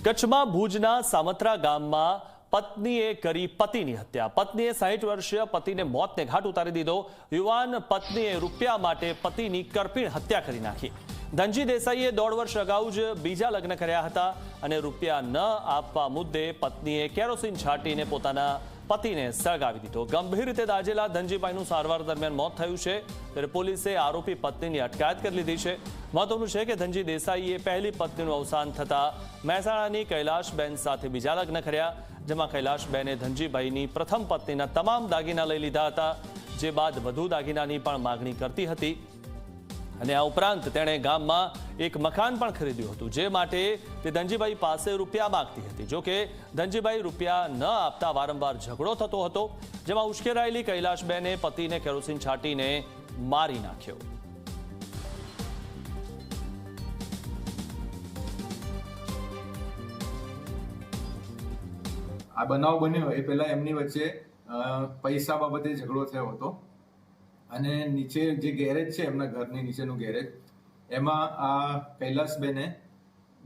કચ્છમાં ભુજના સામત્રા ગામમાં પત્નીએ કરી પતિની હત્યા। પત્નીએ 60 વર્ષીય પતિને મોતને ઘાટ ઉતારી દીધો। યુવાન પત્નીએ રૂપિયા માટે પતિની કરપીણ હત્યા કરી નાખી। ધનજી દેસાઈએ 1.5 વર્ષ અગાઉ જ બીજા લગ્ન કર્યા હતા અને રૂપિયા ન આપવા મુદ્દે પત્નીએ કેરોસીન છાંટીને પોતાના પતિને સળગાવી દીધો। ગંભીર રીતે દાઝેલા ધનજીભાઈનું સારવાર દરમિયાન મોત થયું છે, ત્યારે પોલીસે આરોપી પત્નીની અટકાયત કરી લીધી છે। મહત્વનું છે કે ધનજી દેસાઈએ પહેલી પત્નીનું અવસાન થતાં મહેસાણાની કૈલાશબેન સાથે બીજા લગ્ન કર્યા, જેમાં કૈલાશબેને ધનજીભાઈની પ્રથમ પત્નીના તમામ દાગીના લઈ લીધા હતા, જે બાદ વધુ દાગીનાની પણ માગણી કરતી હતી અને આ ઉપરાંત તેણે ગામમાં એક મકાન પણ ખરીદ્યું હતું, જે માટે તે ધનજીભાઈ પાસે રૂપિયા માંગતી હતી। જો કે ધનજીભાઈ રૂપિયા ન આપતા વારંવાર ઝઘડો થતો હતો, જેમાં ઉશ્કેરાયેલી કૈલાશબેને પતિને કેરોસીન છાંટીને મારી નાખ્યો। આ બનાવ બન્યો એ પહેલા એમની વચ્ચે પૈસા બાબતે ઝઘડો થયો હતો અને નીચે જે ગેરેજ છે, એમના ઘરની નીચેનું ગેરેજ, એમાં આ કૈલાશબેને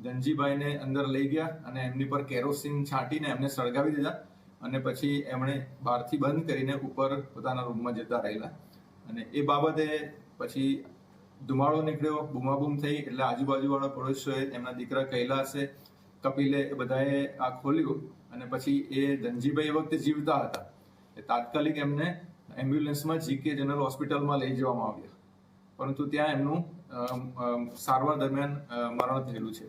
ધનજીભાઈને અંદર લઈ ગયા અને એમની પર કેરોસીન છાંટીને એમને સળગાવી દીધા અને પછી એમણે બહારથી બંધ કરીને ઉપર પોતાના રૂમમાં જતા રહેલા અને એ બાબતે પછી ધુમાડો નીકળ્યો, બૂમાબૂમ થઈ, એટલે આજુબાજુવાળા પડોશીઓએ એમના દીકરા કૈલાશે, કપિલે એ બધાએ આ ખોલ્યું અને પછી એ ધનજીભાઈ એ વખતે જીવતા હતા, એ તાત્કાલિક એમને એમ્બ્યુલન્સમાં જીકે જનરલ હોસ્પિટલમાં લઈ જવામાં આવ્યા, પરંતુ ત્યાં એમનું સારવાર દરમિયાન મરણ થયેલું છે।